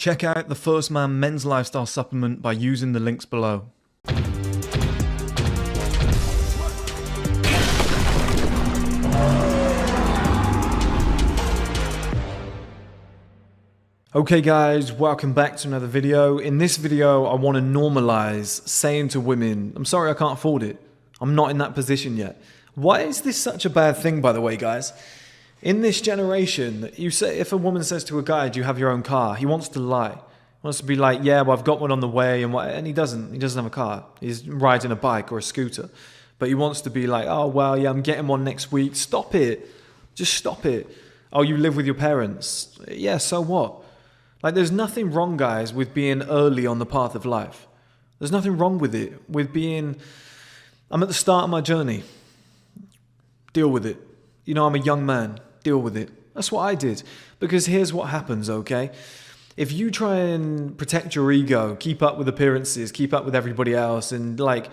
Check out the 1STMAN men's lifestyle supplement by using the links below. Okay guys, welcome back to another video. In this video, I want to normalize saying to women, I'm sorry I can't afford it. I'm not in that position yet. Why is this such a bad thing, by the way, guys? In this generation, you say if a woman says to a guy, do you have your own car? He wants to lie. He wants to be like, yeah, well, I've got one on the way, and he doesn't. He doesn't have a car. He's riding a bike or a scooter. But he wants to be like, oh, well, yeah, I'm getting one next week. Stop it. Just stop it. Oh, you live with your parents. Yeah, so what? Like, there's nothing wrong, guys, with being early on the path of life. There's nothing wrong with it. With being, I'm at the start of my journey. Deal with it. You know, I'm a young man. Deal with it. That's what I did. Because here's what happens, okay? If you try and protect your ego, keep up with appearances, keep up with everybody else, and like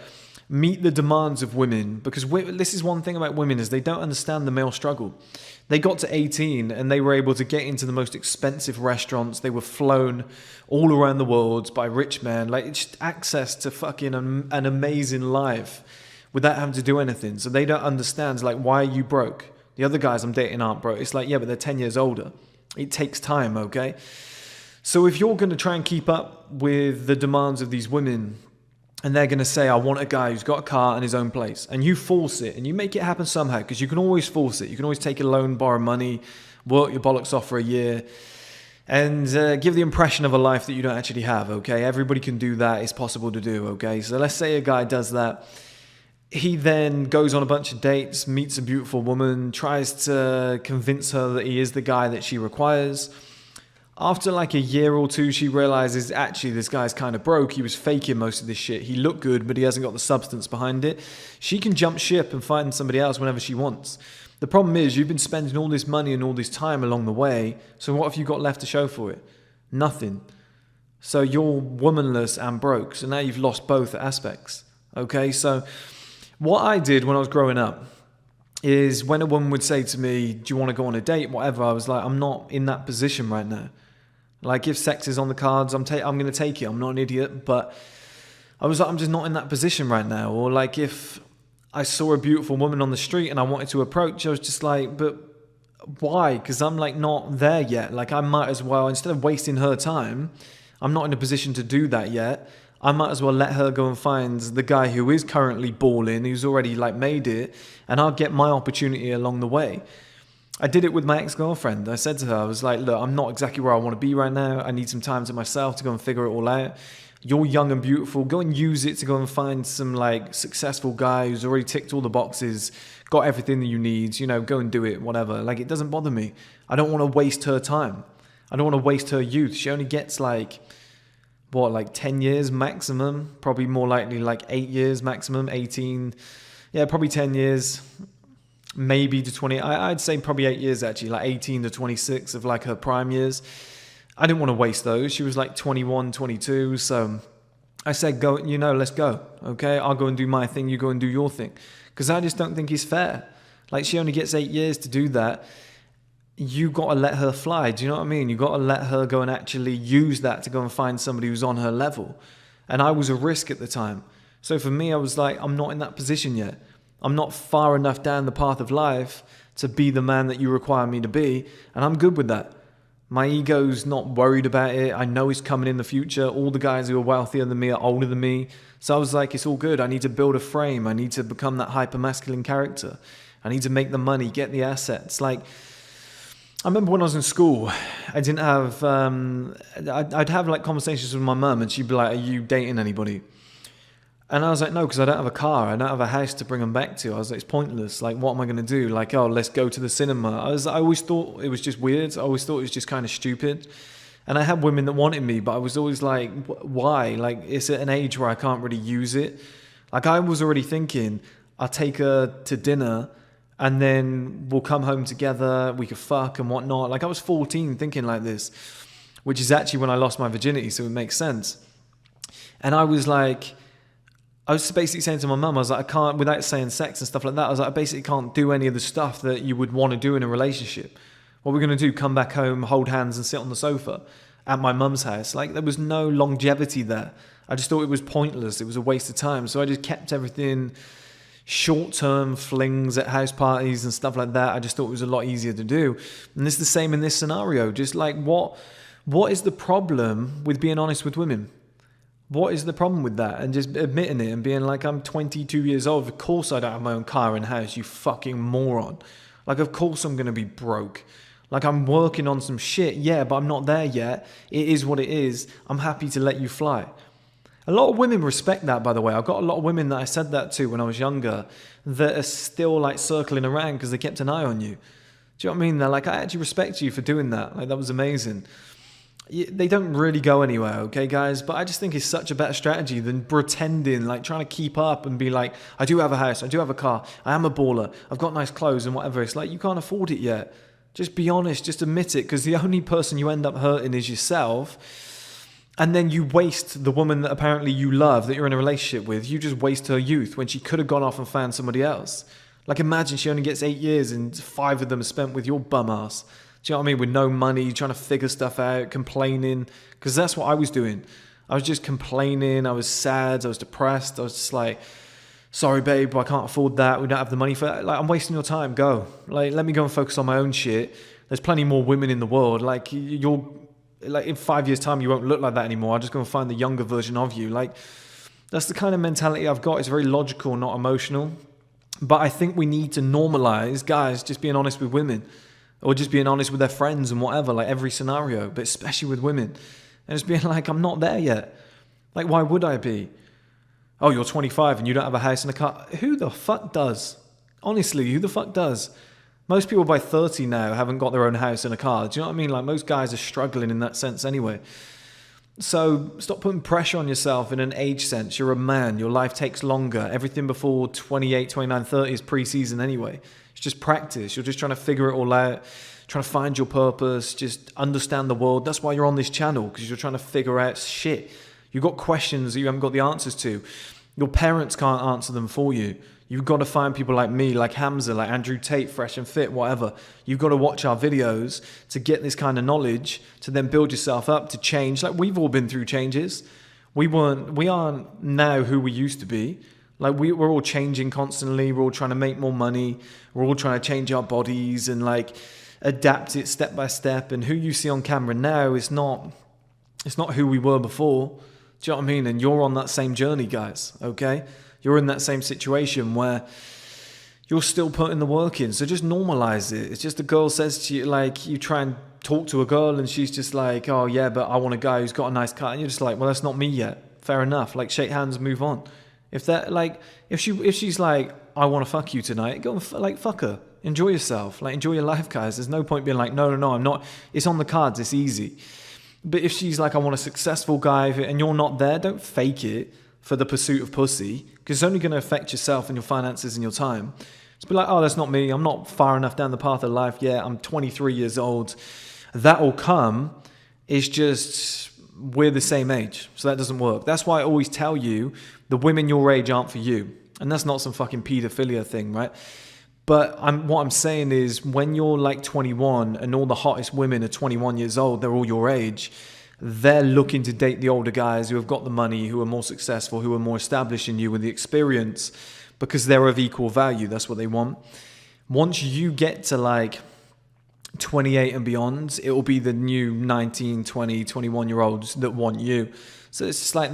meet the demands of women, because this is one thing about women is they don't understand the male struggle. They got to 18 and they were able to get into the most expensive restaurants. They were flown all around the world by rich men. Like, it's just access to fucking an amazing life without having to do anything. So they don't understand, like, why are you broke? The other guys I'm dating aren't broke. It's like, yeah, but they're 10 years older. It takes time, okay? So if you're going to try and keep up with the demands of these women, and they're going to say, I want a guy who's got a car and his own place, and you force it, and you make it happen somehow, because you can always force it. You can always take a loan, borrow money, work your bollocks off for a year, and give the impression of a life that you don't actually have, okay? Everybody can do that. It's possible to do, okay? So let's say a guy does that. He then goes on a bunch of dates, meets a beautiful woman, tries to convince her that he is the guy that she requires. After like a year or two, she realizes, actually, this guy's kind of broke. He was faking most of this shit. He looked good, but he hasn't got the substance behind it. She can jump ship and find somebody else whenever she wants. The problem is, you've been spending all this money and all this time along the way. So what have you got left to show for it? Nothing. So you're womanless and broke. So now you've lost both aspects. Okay, so what I did when I was growing up is when a woman would say to me, do you want to go on a date, whatever, I was like, I'm not in that position right now. Like, if sex is on the cards, I'm going to take it. I'm not an idiot, but I was like, I'm just not in that position right now. Or like, if I saw a beautiful woman on the street and I wanted to approach, I was just like, but why? Because I'm like not there yet. Like, I might as well, instead of wasting her time, I'm not in a position to do that yet. I might as well let her go and find the guy who is currently balling, who's already like made it, and I'll get my opportunity along the way. I did it with my ex-girlfriend. I said to her, I was like, look, I'm not exactly where I want to be right now. I need some time to myself to go and figure it all out. You're young and beautiful. Go and use it to go and find some like successful guy who's already ticked all the boxes, got everything that you need, you know, go and do it, whatever. Like, it doesn't bother me. I don't want to waste her time. I don't want to waste her youth. She only gets like, what, like 10 years maximum? Probably more likely like 8 years maximum, 18. Yeah, probably 10 years. Maybe to 20, I'd say probably 8 years actually, like 18 to 26 of like her prime years. I didn't want to waste those. She was like 21, 22. So I said, go, you know, let's go. Okay, I'll go and do my thing. You go and do your thing. Because I just don't think it's fair. Like, she only gets 8 years to do that. You got to let her fly. Do you know what I mean? You got to let her go and actually use that to go and find somebody who's on her level. And I was a risk at the time. So for me, I was like, I'm not in that position yet. I'm not far enough down the path of life to be the man that you require me to be, and I'm good with that. My ego's not worried about it. I know it's coming in the future. All the guys who are wealthier than me are older than me. So I was like, it's all good. I need to build a frame. I need to become that hyper-masculine character. I need to make the money, get the assets. Like, I remember when I was in school, I didn't have, I'd have like conversations with my mum, and she'd be like, are you dating anybody? And I was like, no, because I don't have a car. I don't have a house to bring them back to. I was like, it's pointless. Like, what am I going to do? Like, oh, let's go to the cinema. I always thought it was just weird. I always thought it was just kind of stupid. And I had women that wanted me, but I was always like, why? Like, it's at an age where I can't really use it. Like, I was already thinking, I'll take her to dinner and then we'll come home together. We could fuck and whatnot. Like, I was 14 thinking like this, which is actually when I lost my virginity. So it makes sense. And I was like, I was basically saying to my mum, I was like, I can't, without saying sex and stuff like that, I was like, I basically can't do any of the stuff that you would want to do in a relationship. What we're going to do, come back home, hold hands and sit on the sofa. at my mum's house. Like, there was no longevity there. I just thought it was pointless. It was a waste of time. So I just kept everything short-term flings at house parties and stuff like that. I just thought it was a lot easier to do. And it's the same in this scenario. Just like, what is the problem with being honest with women? What is the problem with that? And just admitting it and being like, I'm 22 years old. Of course I don't have my own car and house, you fucking moron. Like, of course I'm going to be broke. Like, I'm working on some shit, yeah, but I'm not there yet. It is what it is. I'm happy to let you fly. A lot of women respect that, by the way. I've got a lot of women that I said that to when I was younger that are still like circling around because they kept an eye on you. Do you know what I mean? They're like, I actually respect you for doing that. Like, that was amazing. They don't really go anywhere, okay, guys? But I just think it's such a better strategy than pretending, like trying to keep up and be like, I do have a house, I do have a car, I am a baller, I've got nice clothes and whatever. It's like, you can't afford it yet. Just be honest, just admit it, because the only person you end up hurting is yourself. And then you waste the woman that apparently you love, that you're in a relationship with. You just waste her youth when she could have gone off and found somebody else. Like, imagine she only gets 8 years and 5 of them are spent with your bum ass. Do you know what I mean? With no money, trying to figure stuff out, complaining. Because that's what I was doing. I was just complaining. I was sad. I was depressed. I was just like, sorry, babe, I can't afford that. We don't have the money for that. Like, I'm wasting your time. Go. Like, let me go and focus on my own shit. There's plenty more women in the world. Like, like, in 5 years' time, you won't look like that anymore. I'm just going to find the younger version of you. Like, that's the kind of mentality I've got. It's very logical, not emotional. But I think we need to normalize, guys, just being honest with women. Or just being honest with their friends and whatever, like every scenario. But especially with women. And just being like, I'm not there yet. Like, why would I be? Oh, you're 25 and you don't have a house and a car. Who the fuck does? Honestly, who the fuck does? Most people by 30 now haven't got their own house and a car. Do you know what I mean? Like, most guys are struggling in that sense anyway. So stop putting pressure on yourself in an age sense. You're a man. Your life takes longer. Everything before 28, 29, 30 is pre-season anyway. It's just practice. You're just trying to figure it all out, trying to find your purpose, just understand the world. That's why you're on this channel, because you're trying to figure out shit. You've got questions that you haven't got the answers to. Your parents can't answer them for you. You've got to find people like me, like Hamza, like Andrew Tate, Fresh and Fit, whatever. You've got to watch our videos to get this kind of knowledge, to then build yourself up, to change. Like, we've all been through changes. We aren't now who we used to be. Like, we're all changing constantly. We're all trying to make more money. We're all trying to change our bodies and like adapt it step by step. And who you see on camera now is not who we were before. Do you know what I mean? And you're on that same journey, guys, okay? You're in that same situation where you're still putting the work in. So just normalize it. It's just a girl says to you, like, you try and talk to a girl and she's just like, oh yeah, but I want a guy who's got a nice car. And you're just like, well, that's not me yet. Fair enough. Like, shake hands, move on. If she's like, I want to fuck you tonight, go and fuck her. Enjoy yourself. Like, enjoy your life, guys. There's no point being like, no, I'm not. It's on the cards. It's easy. But if she's like, I want a successful guy, and you're not there, don't fake it for the pursuit of pussy, because it's only going to affect yourself and your finances and your time. Just be like, oh, that's not me. I'm not far enough down the path of life yet. I'm 23 years old. That will come. It's just, we're the same age. So that doesn't work. That's why I always tell you, the women your age aren't for you. And that's not some fucking pedophilia thing, right? But what I'm saying is, when you're like 21 and all the hottest women are 21 years old, they're all your age, they're looking to date the older guys who have got the money, who are more successful, who are more established than you with the experience, because they're of equal value. That's what they want. Once you get to like 28 and beyond, it will be the new 19, 20, 21-year-olds that want you. So it's just like,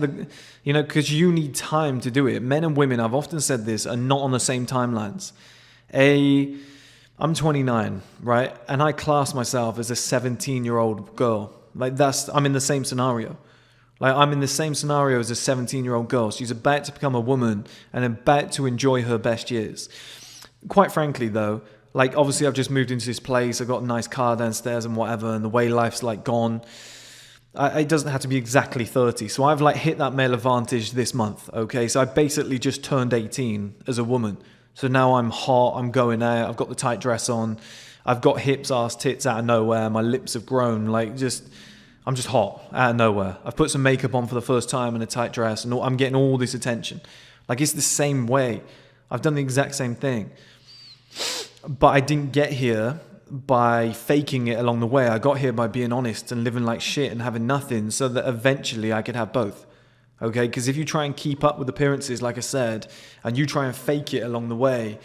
because you need time to do it. Men and women, I've often said this, are not on the same timelines. I'm 29, right? And I class myself as a 17-year-old girl. Like, I'm in the same scenario. Like, I'm in the same scenario as a 17-year-old girl. She's about to become a woman and about to enjoy her best years. Quite frankly, though, like, obviously I've just moved into this place. I've got a nice car downstairs and whatever, and the way life's like gone, it doesn't have to be exactly 30. So I've like hit that male advantage this month, okay? So I basically just turned 18 as a woman. So now I'm hot, I'm going out, I've got the tight dress on, I've got hips, ass, tits out of nowhere, my lips have grown, I'm just hot out of nowhere. I've put some makeup on for the first time and a tight dress, and I'm getting all this attention. Like, it's the same way. I've done the exact same thing. But I didn't get here by faking it along the way. I got here by being honest and living like shit and having nothing so that eventually I could have both. Okay, because if you try and keep up with appearances, like I said, and you try and fake it along the way,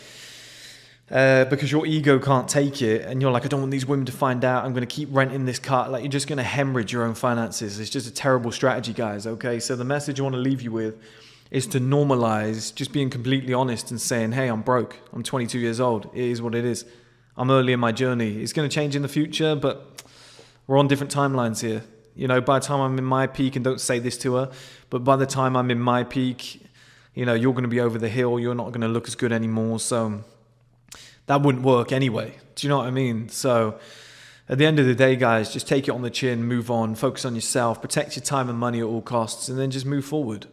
because your ego can't take it, and you're like, I don't want these women to find out, I'm going to keep renting this car, like you're just going to hemorrhage your own finances. It's just a terrible strategy, guys, okay? So the message I want to leave you with is to normalize just being completely honest and saying, hey, I'm broke, I'm 22 years old, it is what it is. I'm early in my journey. It's going to change in the future, but we're on different timelines here. You know, by the time I'm in my peak, and don't say this to her, but by the time I'm in my peak, you know, you're going to be over the hill. You're not going to look as good anymore. So that wouldn't work anyway. Do you know what I mean? So at the end of the day, guys, just take it on the chin, move on, focus on yourself, protect your time and money at all costs, and then just move forward.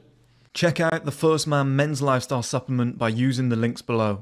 Check out the 1STMAN men's lifestyle supplement by using the links below.